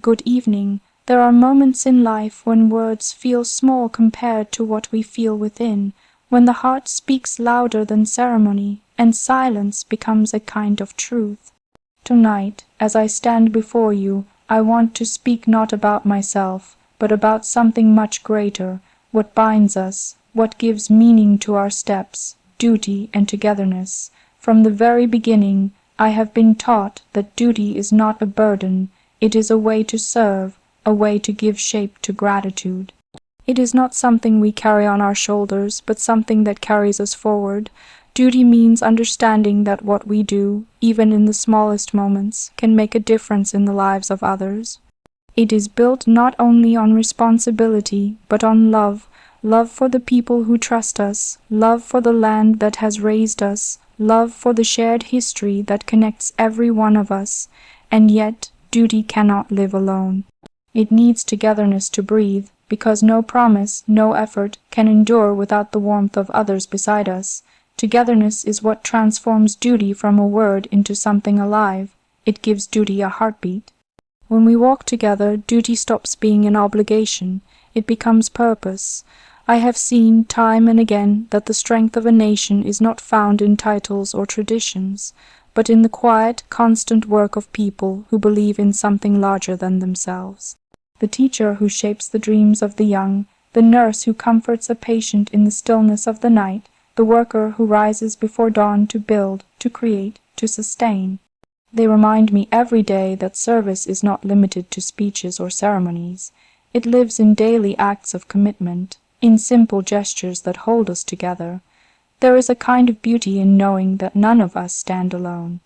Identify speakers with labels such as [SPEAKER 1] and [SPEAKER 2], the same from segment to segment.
[SPEAKER 1] good evening. There are moments in life when words feel small compared to what we feel within, when the heart speaks louder than ceremony, and silence becomes a kind of truth. Tonight, as I stand before you, I want to speak not about myself, but about something much greater, what binds us, what gives meaning to our steps, duty and togetherness. From the very beginning, I have been taught that duty is not a burden, it is a way to serve, a way to give shape to gratitude. It is not something we carry on our shoulders, but something that carries us forward. Duty means understanding that what we do, even in the smallest moments, can make a difference in the lives of others. It is built not only on responsibility, but on love, love for the people who trust us, love for the land that has raised us, love for the shared history that connects every one of us, and yet duty cannot live alone. It needs togetherness to breathe, because no promise, no effort can endure without the warmth of others beside us. Togetherness is what transforms duty from a word into something alive. It gives duty a heartbeat. When we walk together, duty stops being an obligation. It becomes purpose. I have seen time and again that the strength of a nation is not found in titles or traditions, but in the quiet, constant work of people who believe in something larger than themselves. The teacher who shapes the dreams of the young, the nurse who comforts a patient in the stillness of the night, the worker who rises before dawn to build, to create, to sustain. They remind me every day that service is not limited to speeches or ceremonies. It lives in daily acts of commitment, in simple gestures that hold us together. There is a kind of beauty in knowing that none of us stand alone.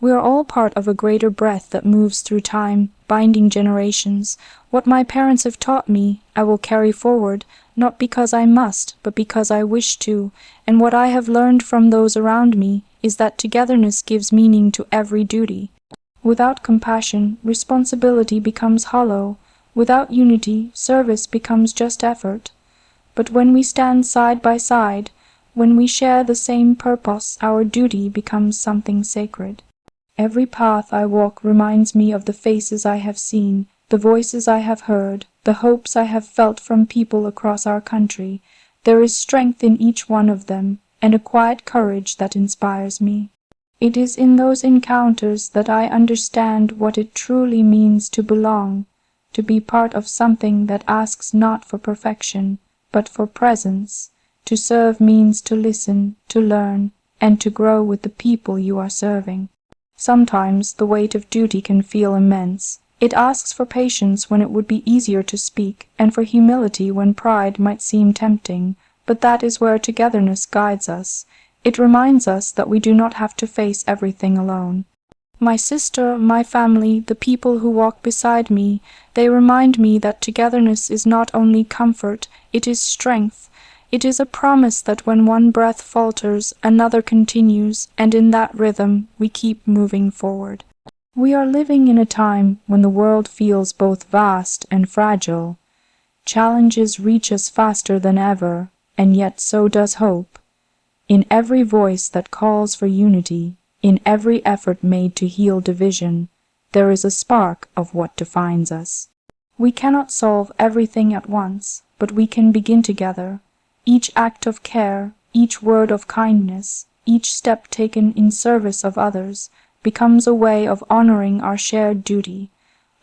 [SPEAKER 1] We are all part of a greater breath that moves through time, binding generations. What my parents have taught me, I will carry forward, not because I must, but because I wish to, and what I have learned from those around me is that togetherness gives meaning to every duty. Without compassion, responsibility becomes hollow. Without unity, service becomes just effort. But when we stand side by side, when we share the same purpose, our duty becomes something sacred. Every path I walk reminds me of the faces I have seen, the voices I have heard, the hopes I have felt from people across our country. There is strength in each one of them, and a quiet courage that inspires me. It is in those encounters that I understand what it truly means to belong, to be part of something that asks not for perfection, but for presence. To serve means to listen, to learn, and to grow with the people you are serving. Sometimes the weight of duty can feel immense. It asks for patience when it would be easier to speak, and for humility when pride might seem tempting, but that is where togetherness guides us. It reminds us that we do not have to face everything alone. My sister, my family, the people who walk beside me, they remind me that togetherness is not only comfort, it is strength. It is a promise that when one breath falters, another continues, and in that rhythm we keep moving forward. We are living in a time when the world feels both vast and fragile. Challenges reach us faster than ever, and yet so does hope. In every voice that calls for unity, in every effort made to heal division, there is a spark of what defines us. We cannot solve everything at once, but we can begin together. Each act of care, each word of kindness, each step taken in service of others, becomes a way of honoring our shared duty.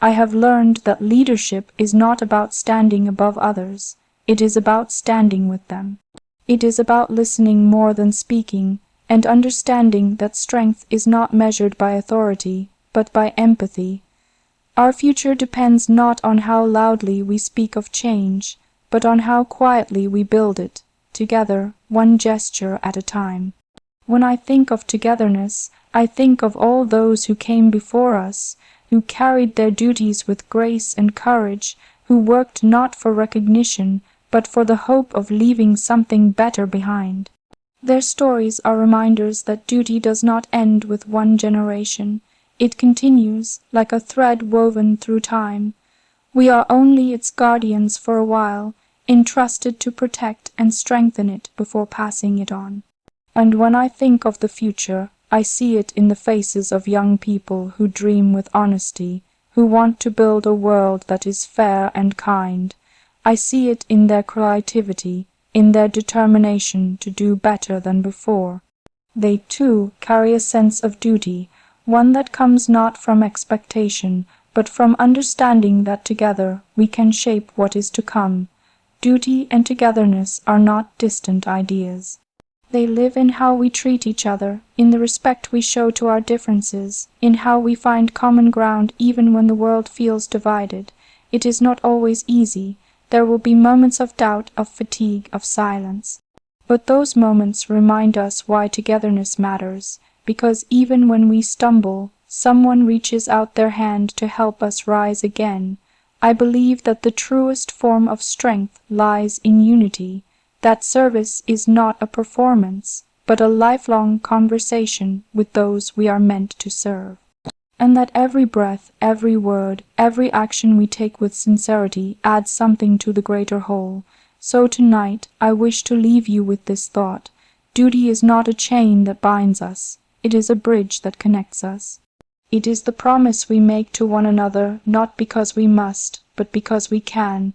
[SPEAKER 1] I have learned that leadership is not about standing above others, it is about standing with them. It is about listening more than speaking, and understanding that strength is not measured by authority, but by empathy. Our future depends not on how loudly we speak of change, but on how quietly we build it, together, one gesture at a time. When I think of togetherness, I think of all those who came before us, who carried their duties with grace and courage, who worked not for recognition, but for the hope of leaving something better behind. Their stories are reminders that duty does not end with one generation. It continues, like a thread woven through time. We are only its guardians for a while, entrusted to protect and strengthen it before passing it on. And when I think of the future, I see it in the faces of young people who dream with honesty, who want to build a world that is fair and kind. I see it in their creativity, in their determination to do better than before. They, too, carry a sense of duty, one that comes not from expectation, but from understanding that together we can shape what is to come. Duty and togetherness are not distant ideas. They live in how we treat each other, in the respect we show to our differences, in how we find common ground even when the world feels divided. It is not always easy. There will be moments of doubt, of fatigue, of silence. But those moments remind us why togetherness matters, because even when we stumble, someone reaches out their hand to help us rise again. I believe that the truest form of strength lies in unity, that service is not a performance, but a lifelong conversation with those we are meant to serve. And that every breath, every word, every action we take with sincerity adds something to the greater whole. So tonight I wish to leave you with this thought. Duty is not a chain that binds us. It is a bridge that connects us. It is the promise we make to one another, not because we must, but because we can.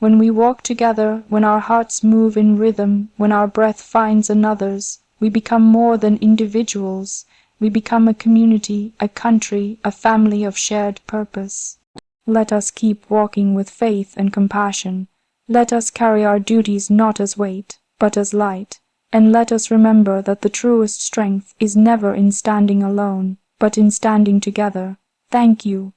[SPEAKER 1] When we walk together, when our hearts move in rhythm, when our breath finds another's, we become more than individuals. We become a community, a country, a family of shared purpose. Let us keep walking with faith and compassion. Let us carry our duties not as weight, but as light. And let us remember that the truest strength is never in standing alone, but in standing together. Thank you.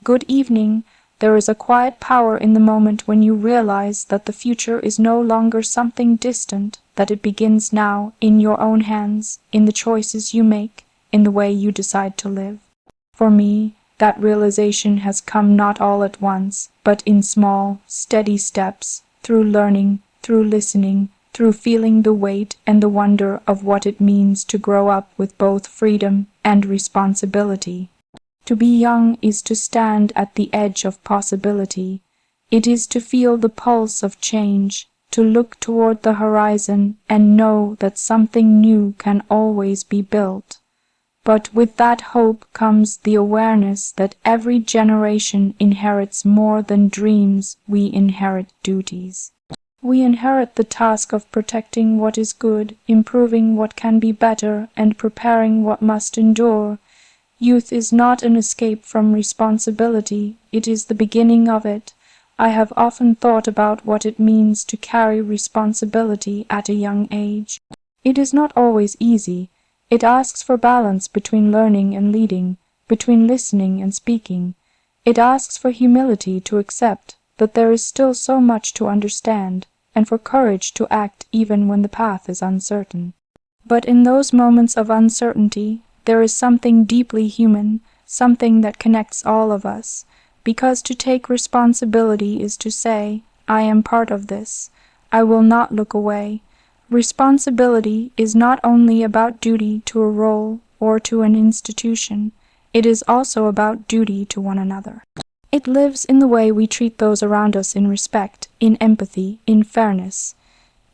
[SPEAKER 1] Good evening. There is a quiet power in the moment when you realize that the future is no longer something distant, that it begins now, in your own hands, in the choices you make, in the way you decide to live. For me, that realization has come not all at once, but in small, steady steps, through learning, through listening, through feeling the weight and the wonder of what it means to grow up with both freedom and responsibility. To be young is to stand at the edge of possibility. It is to feel the pulse of change, to look toward the horizon and know that something new can always be built. But with that hope comes the awareness that every generation inherits more than dreams. We inherit duties. We inherit the task of protecting what is good, improving what can be better, and preparing what must endure. Youth is not an escape from responsibility, it is the beginning of it. I have often thought about what it means to carry responsibility at a young age. It is not always easy. It asks for balance between learning and leading, between listening and speaking. It asks for humility to accept that there is still so much to understand, and for courage to act even when the path is uncertain. But in those moments of uncertainty, there is something deeply human, something that connects all of us, because to take responsibility is to say, I am part of this. I will not look away. Responsibility is not only about duty to a role or to an institution, it is also about duty to one another. It lives in the way we treat those around us in respect, in empathy, in fairness.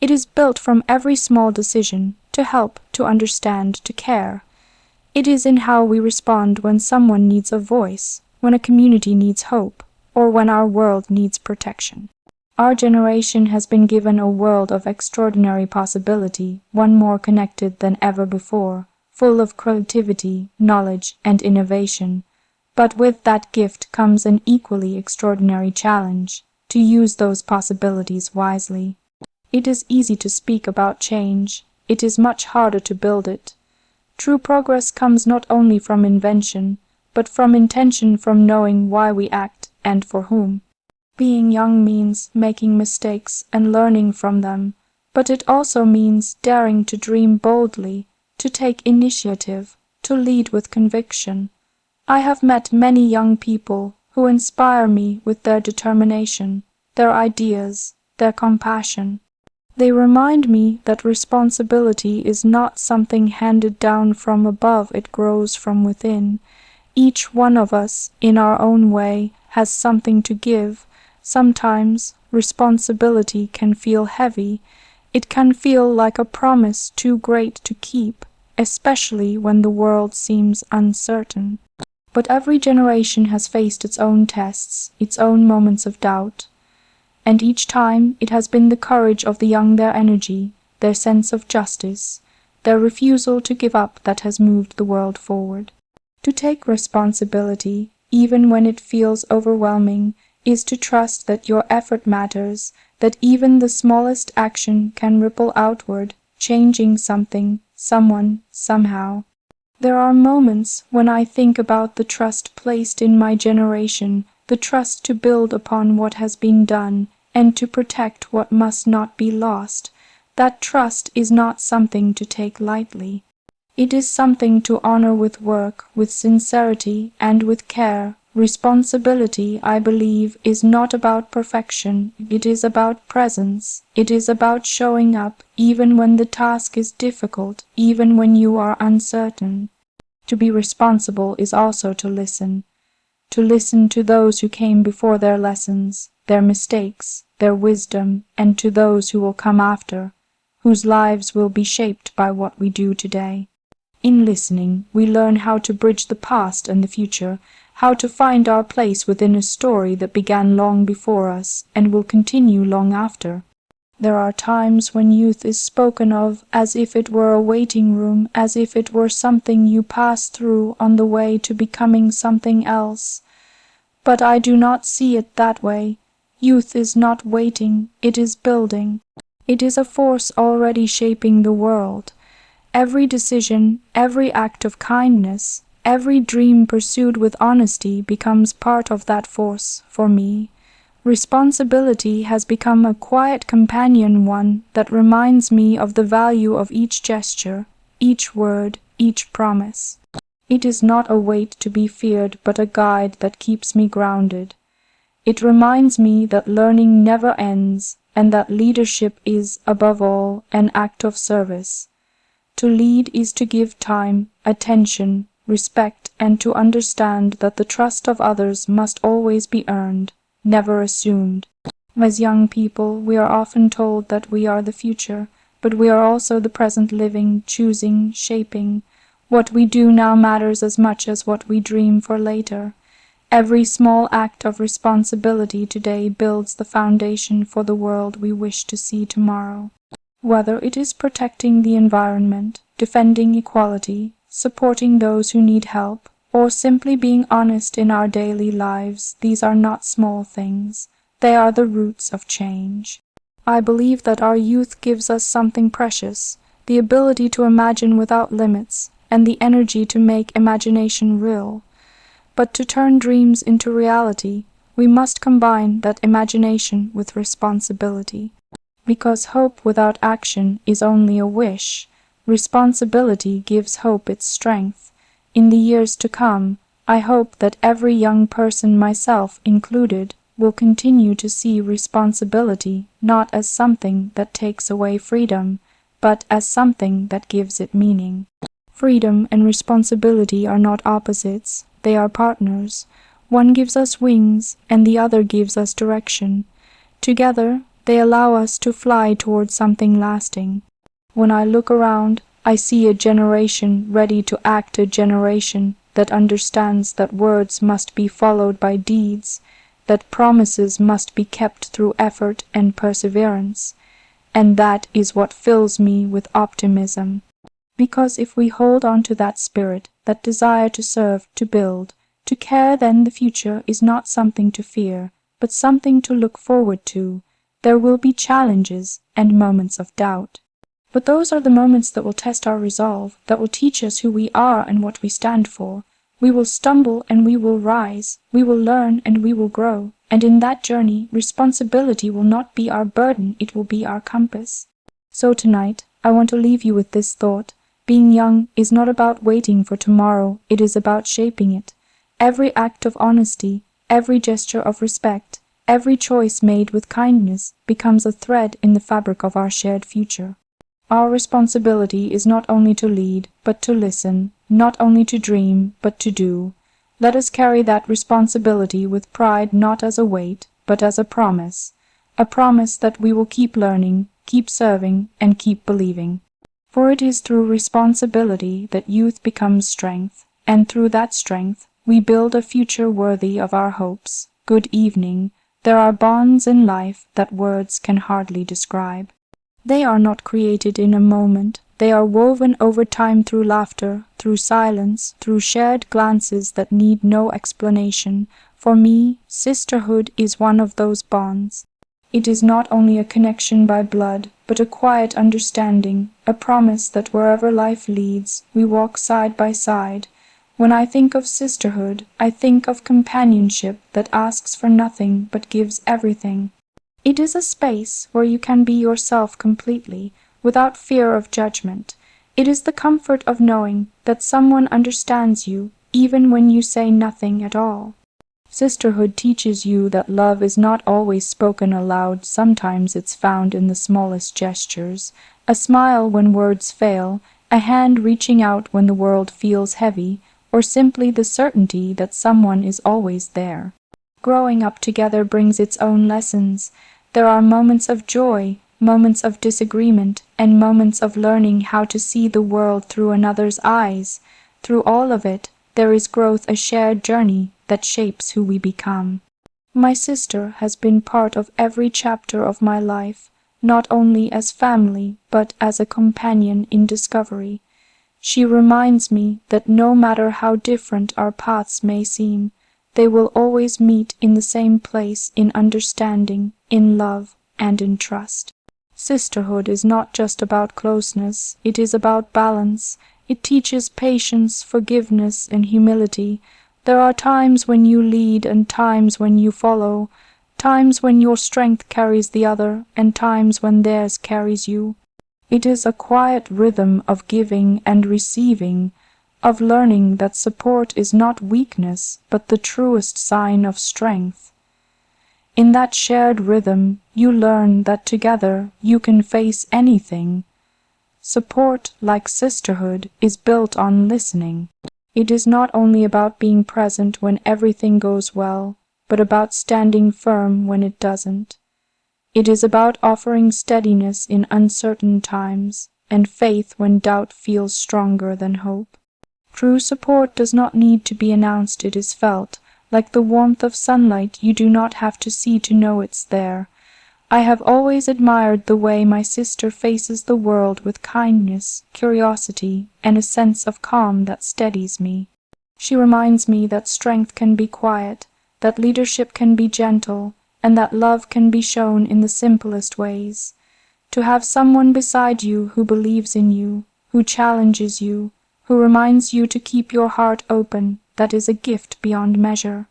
[SPEAKER 1] It is built from every small decision, to help, to understand, to care. It is in how we respond when someone needs a voice, when a community needs hope, or when our world needs protection. Our generation has been given a world of extraordinary possibility, one more connected than ever before, full of creativity, knowledge, and innovation. But with that gift comes an equally extraordinary challenge, to use those possibilities wisely. It is easy to speak about change. It is much harder to build it. True progress comes not only from invention, but from intention, from knowing why we act and for whom. Being young means making mistakes and learning from them, but it also means daring to dream boldly, to take initiative, to lead with conviction. I have met many young people who inspire me with their determination, their ideas, their compassion. They remind me that responsibility is not something handed down from above, it grows from within. Each one of us, in our own way, has something to give. Sometimes responsibility can feel heavy. It can feel like a promise too great to keep, especially when the world seems uncertain. But every generation has faced its own tests, its own moments of doubt, and each time it has been the courage of the young, their energy, their sense of justice, their refusal to give up that has moved the world forward. To take responsibility, even when it feels overwhelming, is to trust that your effort matters, that even the smallest action can ripple outward, changing something, someone, somehow. There are moments when I think about the trust placed in my generation, the trust to build upon what has been done, and to protect what must not be lost. That trust is not something to take lightly. It is something to honor with work, with sincerity, and with care. Responsibility, I believe, is not about perfection. It is about presence. It is about showing up, even when the task is difficult, even when you are uncertain. To be responsible is also to listen to those who came before, their lessons, their mistakes, their wisdom, and to those who will come after, whose lives will be shaped by what we do today. In listening, we learn how to bridge the past and the future, how to find our place within a story that began long before us and will continue long after. There are times when youth is spoken of as if it were a waiting room, as if it were something you pass through on the way to becoming something else. But I do not see it that way. Youth is not waiting, it is building. It is a force already shaping the world. Every decision, every act of kindness, every dream pursued with honesty becomes part of that force for me. Responsibility has become a quiet companion, one that reminds me of the value of each gesture, each word, each promise. It is not a weight to be feared, but a guide that keeps me grounded. It reminds me that learning never ends, and that leadership is, above all, an act of service. To lead is to give time, attention, respect, and to understand that the trust of others must always be earned, never assumed. As young people, we are often told that we are the future, but we are also the present, living, choosing, shaping. What we do now matters as much as what we dream for later. Every small act of responsibility today builds the foundation for the world we wish to see tomorrow. Whether it is protecting the environment, defending equality, supporting those who need help, or simply being honest in our daily lives, these are not small things. They are the roots of change. I believe that our youth gives us something precious, the ability to imagine without limits, and the energy to make imagination real. But to turn dreams into reality, we must combine that imagination with responsibility. Because hope without action is only a wish, responsibility gives hope its strength. In the years to come, I hope that every young person, myself included, will continue to see responsibility not as something that takes away freedom, but as something that gives it meaning. Freedom and responsibility are not opposites, they are partners. One gives us wings, and the other gives us direction. Together, they allow us to fly towards something lasting. When I look around, I see a generation ready to act, a generation that understands that words must be followed by deeds, that promises must be kept through effort and perseverance. And that is what fills me with optimism. Because if we hold on to that spirit, that desire to serve, to build, to care, then the future is not something to fear, but something to look forward to. There will be challenges and moments of doubt. But those are the moments that will test our resolve, that will teach us who we are and what we stand for. We will stumble and we will rise, we will learn and we will grow, and in that journey, responsibility will not be our burden, it will be our compass. So tonight, I want to leave you with this thought. Being young is not about waiting for tomorrow, it is about shaping it. Every act of honesty, every gesture of respect, every choice made with kindness becomes a thread in the fabric of our shared future. Our responsibility is not only to lead, but to listen, not only to dream, but to do. Let us carry that responsibility with pride, not as a weight, but as a promise that we will keep learning, keep serving, and keep believing. For it is through responsibility that youth becomes strength, and through that strength, We build a future worthy of our hopes. Good evening. There are bonds in life that words can hardly describe. They are not created in a moment. They are woven over time through laughter, through silence, through shared glances that need no explanation. For me, sisterhood is one of those bonds. It is not only a connection by blood, but a quiet understanding, a promise that wherever life leads, we walk side by side. When I think of sisterhood, I think of companionship that asks for nothing but gives everything. It is a space where you can be yourself completely, without fear of judgment. It is the comfort of knowing that someone understands you, even when you say nothing at all. Sisterhood teaches you that love is not always spoken aloud. Sometimes it's found in the smallest gestures, a smile when words fail, a hand reaching out when the world feels heavy, or simply the certainty that someone is always there. Growing up together brings its own lessons. There are moments of joy, moments of disagreement, and moments of learning how to see the world through another's eyes. Through all of it, there is growth, a shared journey that shapes who we become. My sister has been part of every chapter of my life, not only as family, but as a companion in discovery. She reminds me that no matter how different our paths may seem, they will always meet in the same place, in understanding, in love, and in trust. Sisterhood is not just about closeness, it is about balance. It teaches patience, forgiveness, and humility. There are times when you lead and times when you follow, times when your strength carries the other, and times when theirs carries you. It is a quiet rhythm of giving and receiving, of learning that support is not weakness, but the truest sign of strength. In that shared rhythm, you learn that together you can face anything. Support, like sisterhood, is built on listening. It is not only about being present when everything goes well, but about standing firm when it doesn't. It is about offering steadiness in uncertain times, and faith when doubt feels stronger than hope. True support does not need to be announced, it is felt. Like the warmth of sunlight, you do not have to see to know it's there. I have always admired the way my sister faces the world with kindness, curiosity, and a sense of calm that steadies me. She reminds me that strength can be quiet, that leadership can be gentle, and that love can be shown in the simplest ways. To have someone beside you who believes in you, who challenges you, who reminds you to keep your heart open, that is a gift beyond measure.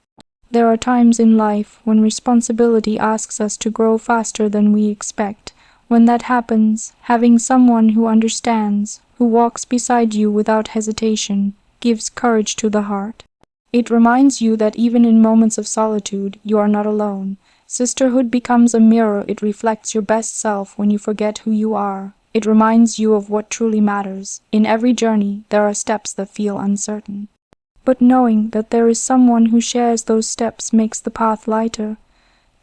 [SPEAKER 1] There are times in life when responsibility asks us to grow faster than we expect. When that happens, having someone who understands, who walks beside you without hesitation, gives courage to the heart. It reminds you that even in moments of solitude, you are not alone. Sisterhood becomes a mirror. It reflects your best self when you forget who you are. It reminds you of what truly matters. In every journey, there are steps that feel uncertain. But knowing that there is someone who shares those steps makes the path lighter.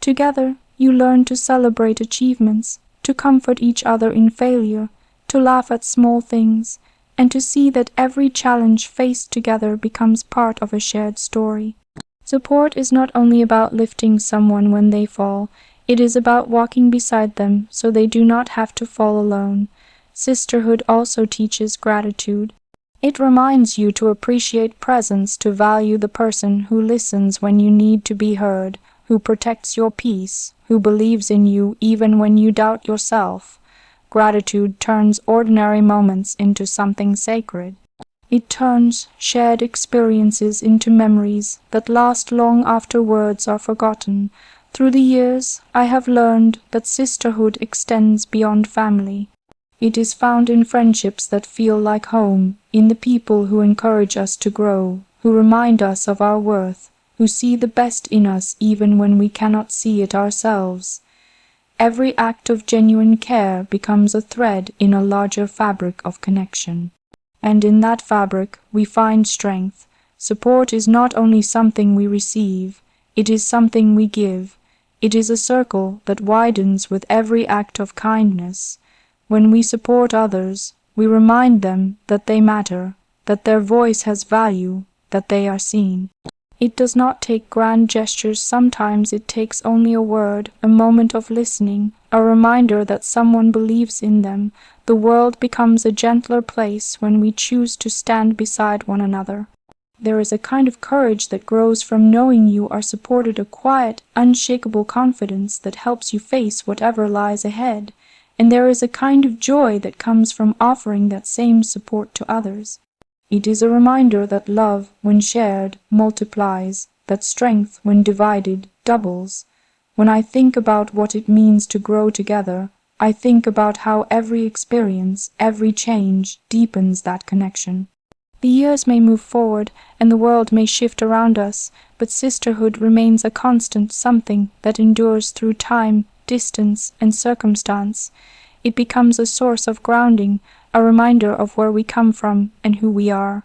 [SPEAKER 1] Together, you learn to celebrate achievements, to comfort each other in failure, to laugh at small things, and to see that every challenge faced together becomes part of a shared story. Support is not only about lifting someone when they fall, it is about walking beside them so they do not have to fall alone. Sisterhood also teaches gratitude. It reminds you to appreciate presence, to value the person who listens when you need to be heard, who protects your peace, who believes in you even when you doubt yourself. Gratitude turns ordinary moments into something sacred. It turns shared experiences into memories that last long after words are forgotten. Through the years, I have learned that sisterhood extends beyond family. It is found in friendships that feel like home, in the people who encourage us to grow, who remind us of our worth, who see the best in us even when we cannot see it ourselves. Every act of genuine care becomes a thread in a larger fabric of connection. And in that fabric we find strength. Support is not only something we receive, it is something we give. It is a circle that widens with every act of kindness. When we support others, we remind them that they matter, that their voice has value, that they are seen. It does not take grand gestures, sometimes it takes only a word, a moment of listening, a reminder that someone believes in them. The world becomes a gentler place when we choose to stand beside one another. There is a kind of courage that grows from knowing you are supported, a quiet, unshakable confidence that helps you face whatever lies ahead, and there is a kind of joy that comes from offering that same support to others. It is a reminder that love, when shared, multiplies, that strength, when divided, doubles. When I think about what it means to grow together, I think about how every experience, every change, deepens that connection. The years may move forward, and the world may shift around us, but sisterhood remains a constant, something that endures through time, distance, and circumstance. It becomes a source of grounding, a reminder of where we come from and who we are.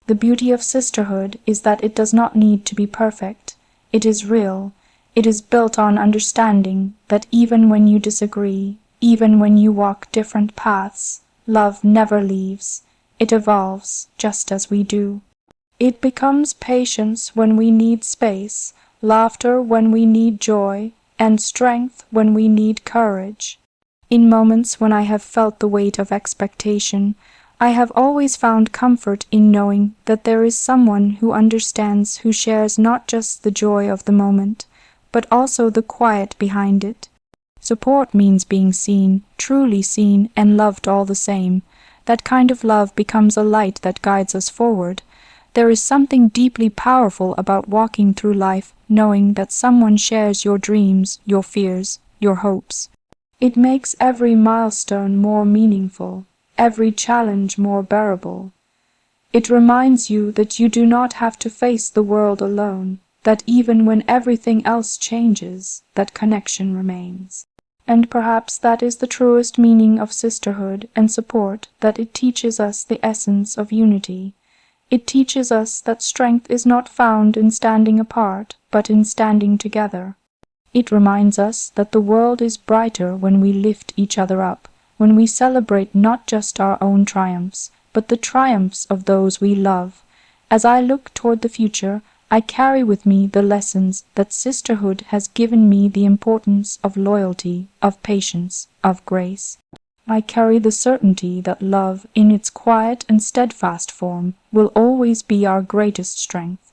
[SPEAKER 1] The beauty of sisterhood is that it does not need to be perfect. It is real. It is built on understanding that even when you disagree, even when you walk different paths, love never leaves. It evolves just as we do. It becomes patience when we need space, laughter when we need joy, and strength when we need courage. In moments when I have felt the weight of expectation, I have always found comfort in knowing that there is someone who understands, who shares not just the joy of the moment, but also the quiet behind it. Support means being seen, truly seen, and loved all the same. That kind of love becomes a light that guides us forward. There is something deeply powerful about walking through life knowing that someone shares your dreams, your fears, your hopes. It makes every milestone more meaningful, every challenge more bearable. It reminds you that you do not have to face the world alone, that even when everything else changes, that connection remains. And perhaps that is the truest meaning of sisterhood and support, that it teaches us the essence of unity. It teaches us that strength is not found in standing apart, but in standing together. It reminds us that the world is brighter when we lift each other up, when we celebrate not just our own triumphs, but the triumphs of those we love. As I look toward the future, I carry with me the lessons that sisterhood has given me, the importance of loyalty, of patience, of grace. I carry the certainty that love, in its quiet and steadfast form, will always be our greatest strength.